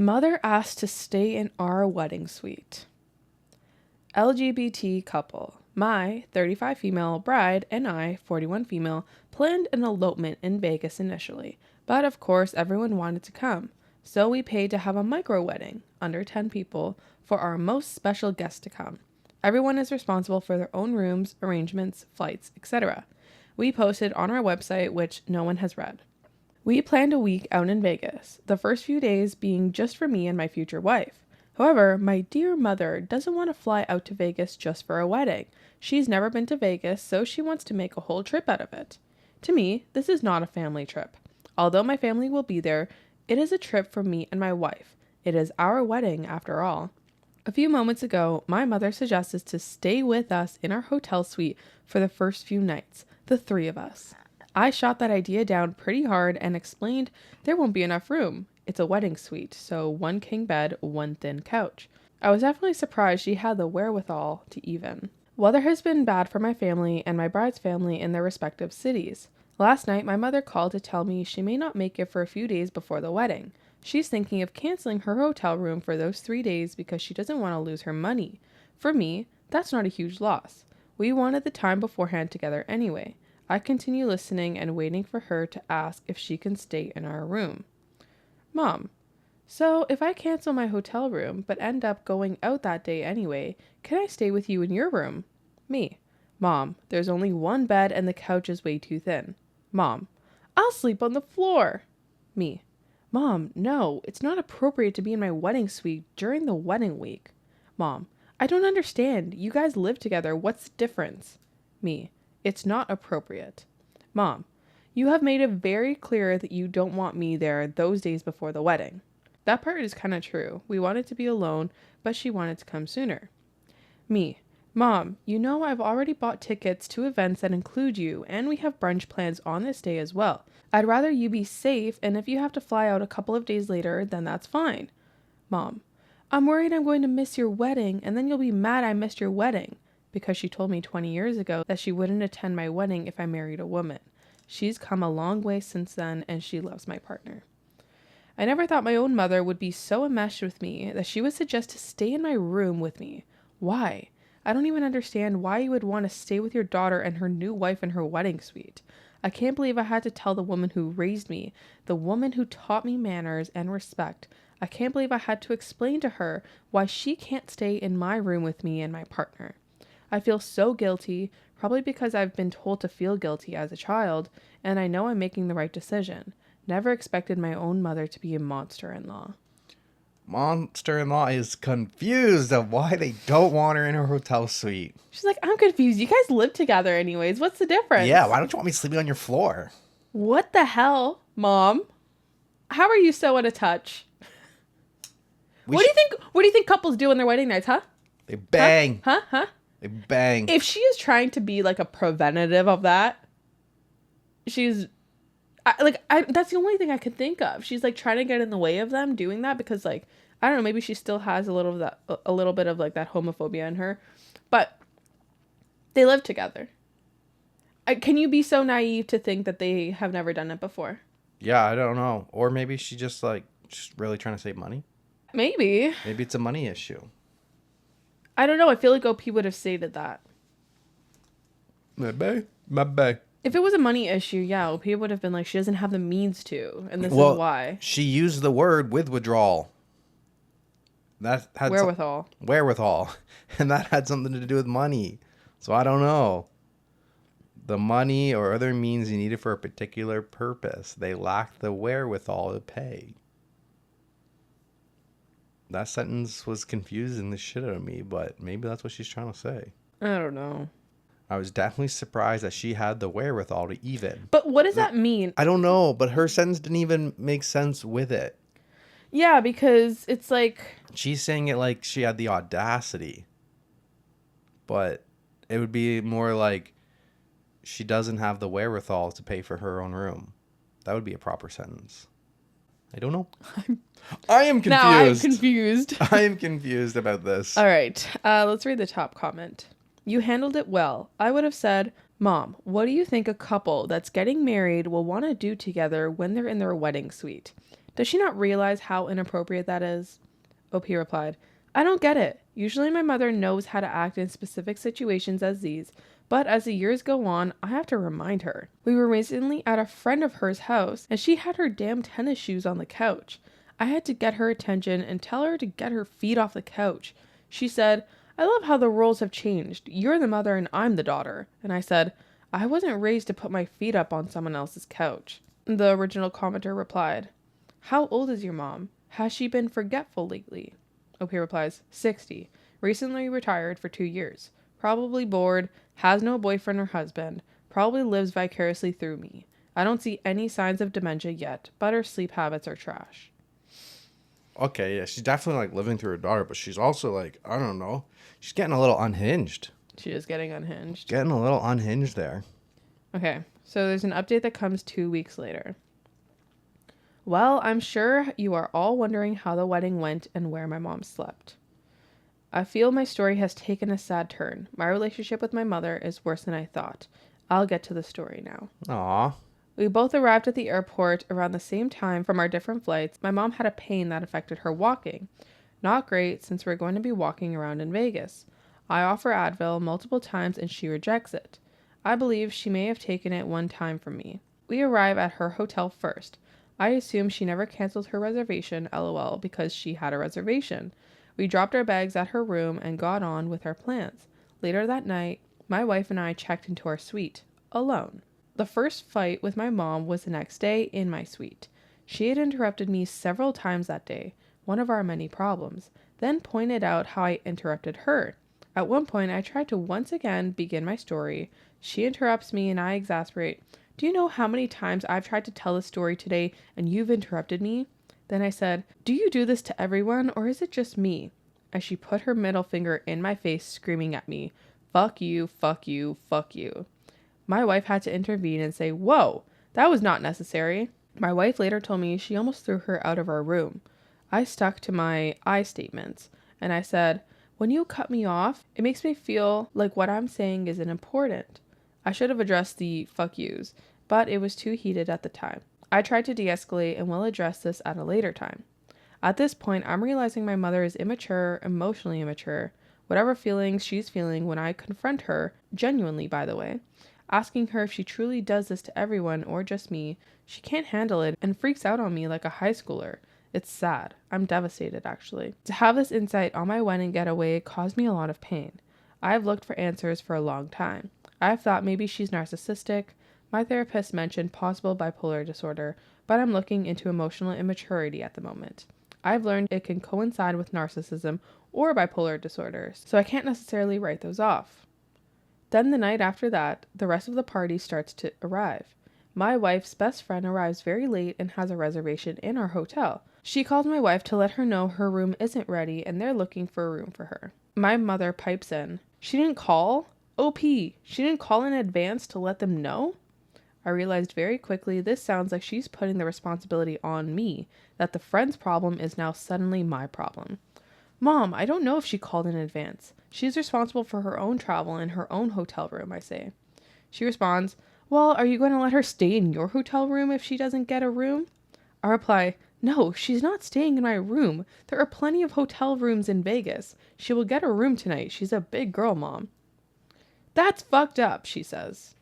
Mother asked to stay in our wedding suite. LGBT couple. My 35 female bride and I, 41 female, planned an elopement in Vegas initially, but of course everyone wanted to come. So we paid to have a micro wedding, under 10 people, for our most special guests to come. Everyone is responsible for their own rooms, arrangements, flights, etc. We posted on our website, which no one has read. We planned a week out in Vegas, the first few days being just for me and my future wife. However, my dear mother doesn't want to fly out to Vegas just for a wedding. She's never been to Vegas, so she wants to make a whole trip out of it. To me, this is not a family trip. Although my family will be there, it is a trip for me and my wife. It is our wedding after all. A few moments ago, my mother suggested to stay with us in our hotel suite for the first few nights, the 3 of us. I shot that idea down pretty hard and explained there won't be enough room. It's a wedding suite, so 1 king bed, 1 thin couch. I was definitely surprised she had the wherewithal to even. Weather has been bad for my family and my bride's family in their respective cities. Last night, my mother called to tell me she may not make it for a few days before the wedding. She's thinking of canceling her hotel room for those 3 days because she doesn't want to lose her money. For me, that's not a huge loss. We wanted the time beforehand together anyway. I continue listening and waiting for her to ask if she can stay in our room. Mom, so if I cancel my hotel room but end up going out that day anyway, can I stay with you in your room? Me. Mom, there's only 1 bed and the couch is way too thin. Mom, I'll sleep on the floor. Me. Mom, no, it's not appropriate to be in my wedding suite during the wedding week. Mom, I don't understand. You guys live together. What's the difference? Me. It's not appropriate. Mom, you have made it very clear that you don't want me there those days before the wedding. That part is kind of true. We wanted to be alone, but she wanted to come sooner. Me. Mom, you know I've already bought tickets to events that include you, and we have brunch plans on this day as well. I'd rather you be safe, and if you have to fly out a couple of days later, then that's fine. Mom, I'm worried I'm going to miss your wedding, and then you'll be mad I missed your wedding, because she told me 20 years ago that she wouldn't attend my wedding if I married a woman. She's come a long way since then, and she loves my partner. I never thought my own mother would be so enmeshed with me that she would suggest to stay in my room with me. Why? I don't even understand why you would want to stay with your daughter and her new wife in her wedding suite. I can't believe I had to tell the woman who raised me, the woman who taught me manners and respect. I can't believe I had to explain to her why she can't stay in my room with me and my partner. I feel so guilty, probably because I've been told to feel guilty as a child, and I know I'm making the right decision. Never expected my own mother to be a monster-in-law. Monster-in-law is confused of why they don't want her in her hotel suite. She's like, I'm confused. You guys live together anyways. What's the difference? Yeah, why don't you want me sleeping on your floor? What the hell, Mom? How are you so out of touch? What do you think couples do on their wedding nights, huh? They bang. Huh? They bang. If she is trying to be like a preventative of that, she's that's the only thing I could think of. She's like trying to get in the way of them doing that because like, I don't know, maybe she still has a little bit of like that homophobia in her, but they live together. Can you be so naive to think that they have never done it before? Yeah, I don't know. Or maybe she just really trying to save money. Maybe it's a money issue. I don't know. I feel like OP would have stated that. Maybe. If it was a money issue, yeah, OP would have been like, she doesn't have the means to, and this is why. She used the word with withdrawal. That had wherewithal. And that had something to do with money. So I don't know. The money or other means you needed for a particular purpose. They lacked the wherewithal to pay. That sentence was confusing the shit out of me, but maybe that's what she's trying to say. I don't know. I was definitely surprised that she had the wherewithal to even. But what does that mean? I don't know, but her sentence didn't even make sense with it. Yeah, because it's like... She's saying it like she had the audacity. But it would be more like she doesn't have the wherewithal to pay for her own room. That would be a proper sentence. I don't know. I am confused. Now I'm confused. I am confused about this. All right. Let's read the top comment. You handled it well. I would have said, Mom, what do you think a couple that's getting married will want to do together when they're in their wedding suite? Does she not realize how inappropriate that is? OP replied, I don't get it. Usually my mother knows how to act in specific situations as these, but as the years go on, I have to remind her. We were recently at a friend of hers' house, and she had her damn tennis shoes on the couch. I had to get her attention and tell her to get her feet off the couch. She said, I love how the roles have changed. You're the mother and I'm the daughter. And I said, I wasn't raised to put my feet up on someone else's couch. The original commenter replied, How old is your mom? Has she been forgetful lately? OP replies, 60. Recently retired for 2 years. Probably bored, has no boyfriend or husband, probably lives vicariously through me. I don't see any signs of dementia yet, but her sleep habits are trash. Okay, yeah, she's definitely like living through her daughter, but she's also like, I don't know, she's getting a little unhinged. She is getting unhinged. Getting a little unhinged there. Okay, so there's an update that comes 2 weeks later. Well, I'm sure you are all wondering how the wedding went and where my mom slept. I feel my story has taken a sad turn. My relationship with my mother is worse than I thought. I'll get to the story now. Aww. We both arrived at the airport around the same time from our different flights. My mom had a pain that affected her walking. Not great since we're going to be walking around in Vegas. I offer Advil multiple times and she rejects it. I believe she may have taken it one time from me. We arrive at her hotel first. I assume she never canceled her reservation, lol, because she had a reservation. We dropped our bags at her room and got on with our plans. Later that night, my wife and I checked into our suite, alone. The first fight with my mom was the next day in my suite. She had interrupted me several times that day, one of our many problems, then pointed out how I interrupted her. At one point, I tried to once again begin my story. She interrupts me and I exasperate. Do you know how many times I've tried to tell a story today and you've interrupted me? Then I said, do you do this to everyone or is it just me? As she put her middle finger in my face, screaming at me, fuck you, fuck you, fuck you. My wife had to intervene and say, whoa, that was not necessary. My wife later told me she almost threw her out of our room. I stuck to my I statements and I said, when you cut me off, it makes me feel like what I'm saying isn't important. I should have addressed the fuck yous, but it was too heated at the time. I tried to de-escalate and will address this at a later time. At this point, I'm realizing my mother is immature, emotionally immature, whatever feelings she's feeling when I confront her, genuinely by the way, asking her if she truly does this to everyone or just me. She can't handle it and freaks out on me like a high schooler. It's sad. I'm devastated, actually. To have this insight on my wedding getaway caused me a lot of pain. I've looked for answers for a long time. I've thought maybe she's narcissistic. My therapist mentioned possible bipolar disorder, but I'm looking into emotional immaturity at the moment. I've learned it can coincide with narcissism or bipolar disorders, so I can't necessarily write those off. Then the night after that, the rest of the party starts to arrive. My wife's best friend arrives very late and has a reservation in our hotel. She calls my wife to let her know her room isn't ready and they're looking for a room for her. My mother pipes in. She didn't call? OP, she didn't call in advance to let them know? I realized very quickly this sounds like she's putting the responsibility on me, that the friend's problem is now suddenly my problem. Mom, I don't know if she called in advance. She's responsible for her own travel in her own hotel room, I say. She responds, well, are you going to let her stay in your hotel room if she doesn't get a room? I reply, no, she's not staying in my room. There are plenty of hotel rooms in Vegas. She will get a room tonight. She's a big girl, Mom. That's fucked up, she says.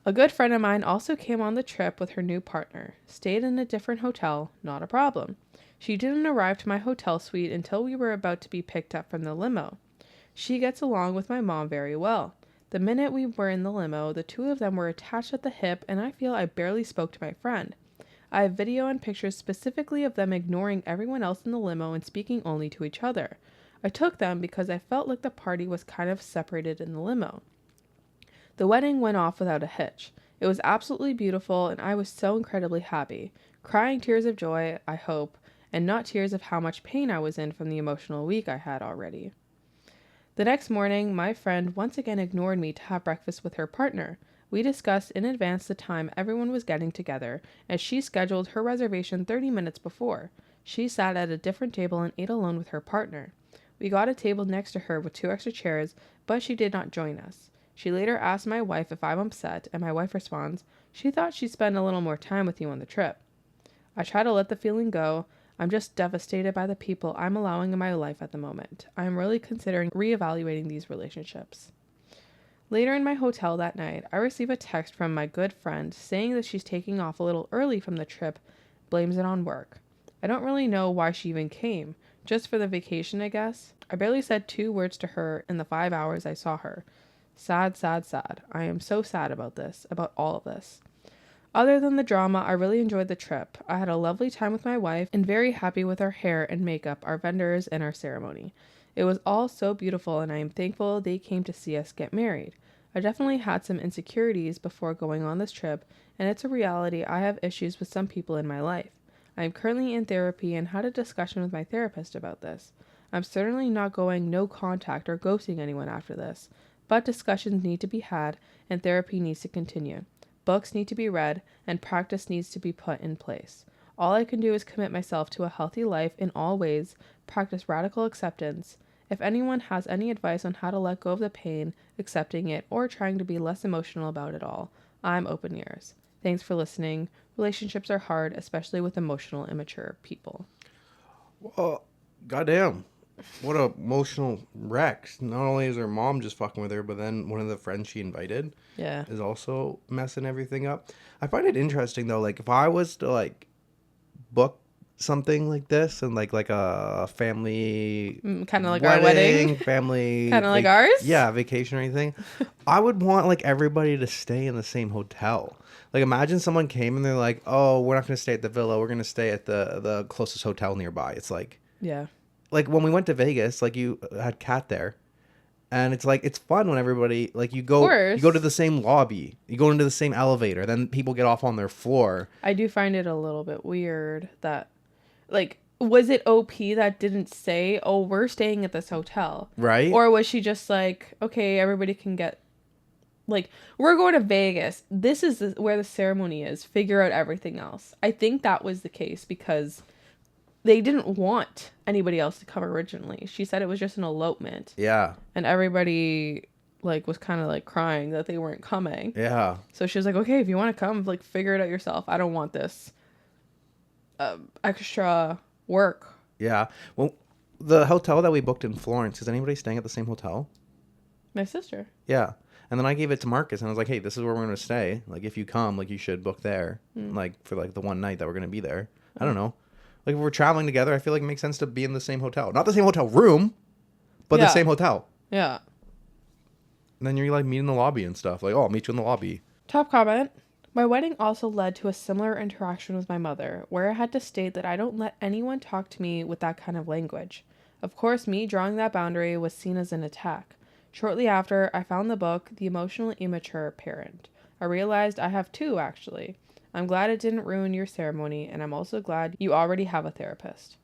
A good friend of mine also came on the trip with her new partner. Stayed in a different hotel, not a problem. She didn't arrive to my hotel suite until we were about to be picked up from the limo. She gets along with my mom very well. The minute we were in the limo, the two of them were attached at the hip and I feel I barely spoke to my friend. I have video and pictures specifically of them ignoring everyone else in the limo and speaking only to each other. I took them because I felt like the party was kind of separated in the limo. The wedding went off without a hitch. It was absolutely beautiful and I was so incredibly happy. Crying tears of joy, I hope, and not tears of how much pain I was in from the emotional week I had already. The next morning, my friend once again ignored me to have breakfast with her partner. We discussed in advance the time everyone was getting together, as she scheduled her reservation 30 minutes before. She sat at a different table and ate alone with her partner. We got a table next to her with 2 extra chairs, but she did not join us. She later asked my wife if I'm upset, and my wife responds, she thought she'd spend a little more time with you on the trip. I try to let the feeling go. I'm just devastated by the people I'm allowing in my life at the moment. I am really considering reevaluating these relationships. Later in my hotel that night, I receive a text from my good friend saying that she's taking off a little early from the trip, blames it on work. I don't really know why she even came, just for the vacation, I guess. I barely said 2 words to her in the 5 hours I saw her. Sad, sad, sad. I am so sad about this, about all of this. Other than the drama, I really enjoyed the trip. I had a lovely time with my wife and very happy with our hair and makeup, our vendors, and our ceremony. It was all so beautiful, and I am thankful they came to see us get married. I definitely had some insecurities before going on this trip, and it's a reality. I have issues with some people in my life. I am currently in therapy and had a discussion with my therapist about this. I'm certainly not going no contact or ghosting anyone after this, but discussions need to be had and therapy needs to continue. Books need to be read, and practice needs to be put in place. All I can do is commit myself to a healthy life in all ways, practice radical acceptance. If anyone has any advice on how to let go of the pain, accepting it, or trying to be less emotional about it all, I'm open ears. Thanks for listening. Relationships are hard, especially with emotional, immature people. Well, goddamn. What a emotional wreck. Not only is her mom just fucking with her, but then one of the friends she invited is also messing everything up. I find it interesting, though, like, if I was to, like, book something like this and, like a family... kind of like our wedding? Family... kind of like ours? Yeah, vacation or anything. I would want, like, everybody to stay in the same hotel. Like, imagine someone came and they're like, oh, we're not going to stay at the villa. We're going to stay at the closest hotel nearby. It's like... Yeah. Like, when we went to Vegas, like, you had Kat there. And it's, like, it's fun when everybody, like, you go to the same lobby. You go into the same elevator. Then people get off on their floor. I do find it a little bit weird that, like, was it OP that didn't say, oh, we're staying at this hotel? Right? Or was she just like, okay, everybody can get, like, we're going to Vegas. This is where the ceremony is. Figure out everything else. I think that was the case because... they didn't want anybody else to come originally. She said it was just an elopement. Yeah. And everybody, like, was kind of, like, crying that they weren't coming. Yeah. So she was like, okay, if you want to come, like, figure it out yourself. I don't want this extra work. Yeah. Well, the hotel that we booked in Florence, is anybody staying at the same hotel? My sister. Yeah. And then I gave it to Marcus, and I was like, hey, this is where we're going to stay. Like, if you come, like, you should book there. Like, for, like, the one night that we're going to be there. I don't know. Like, if we're traveling together, I feel like it makes sense to be in the same hotel. Not the same hotel room, but the same hotel. Yeah. And then you're, like, meeting in the lobby and stuff. Like, oh, I'll meet you in the lobby. Top comment. My wedding also led to a similar interaction with my mother, where I had to state that I don't let anyone talk to me with that kind of language. Of course, me drawing that boundary was seen as an attack. Shortly after, I found the book, The Emotionally Immature Parent. I realized I have 2, actually. I'm glad it didn't ruin your ceremony, and I'm also glad you already have a therapist.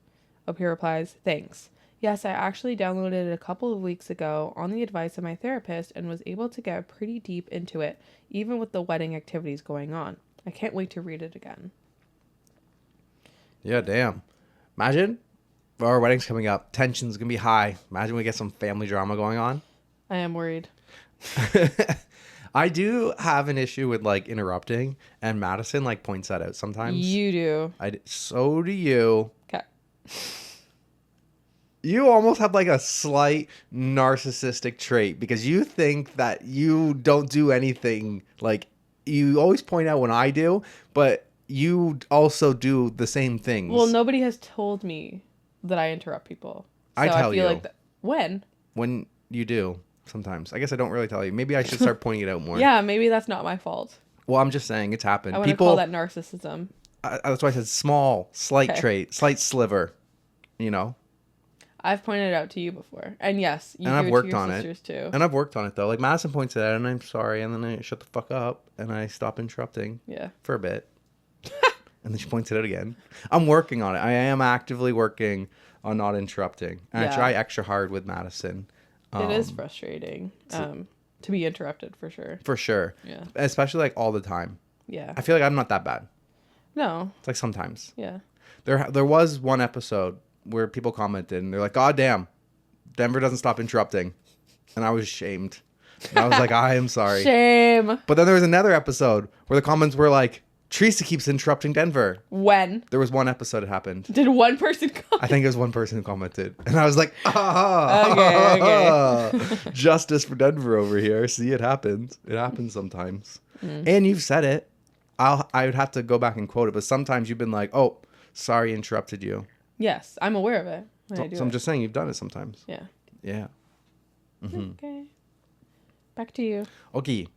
OP replies, thanks. Yes, I actually downloaded it a couple of weeks ago on the advice of my therapist and was able to get pretty deep into it, even with the wedding activities going on. I can't wait to read it again. Yeah, damn. Imagine our wedding's coming up. Tension's going to be high. Imagine we get some family drama going on. I am worried. I do have an issue with, like, interrupting, and Madison, like, points that out sometimes. You do. So do you. Okay. You almost have, like, a slight narcissistic trait because you think that you don't do anything. Like, you always point out when I do, but you also do the same things. Well, nobody has told me that I interrupt people. So I tell you. Like when? When you do. Sometimes. I guess I don't really tell you. Maybe I should start pointing it out more. Yeah, maybe that's not my fault. Well, I'm just saying it's happened. I want to call that narcissism. That's why I said small, slight trait, slight sliver, you know? I've pointed it out to you before. And yes, you and do I've worked to your on sisters it. Too. And I've worked on it, though. Like, Madison points it out, and I'm sorry, and then I shut the fuck up, and I stop interrupting for a bit. And then she points it out again. I'm working on it. I am actively working on not interrupting. And I try extra hard with Madison. It is frustrating to be interrupted, for sure. For sure. Yeah. Especially, like, all the time. Yeah. I feel like I'm not that bad. No. It's like sometimes. Yeah. There was one episode where people commented, and they're like, God damn, Denver doesn't stop interrupting. And I was shamed. And I was like, I am sorry. Shame. But then there was another episode where the comments were like, Teresa keeps interrupting Denver. When? There was one episode it happened. Did one person comment? I think it was one person who commented. And I was like, okay. Justice for Denver over here. See, it happens. It happens sometimes. And you've said it. I would have to go back and quote it. But sometimes you've been like, oh, sorry, interrupted you. Yes, I'm aware of it. So I'm just saying you've done it sometimes. Yeah. Yeah. Okay. Back to you. Okay.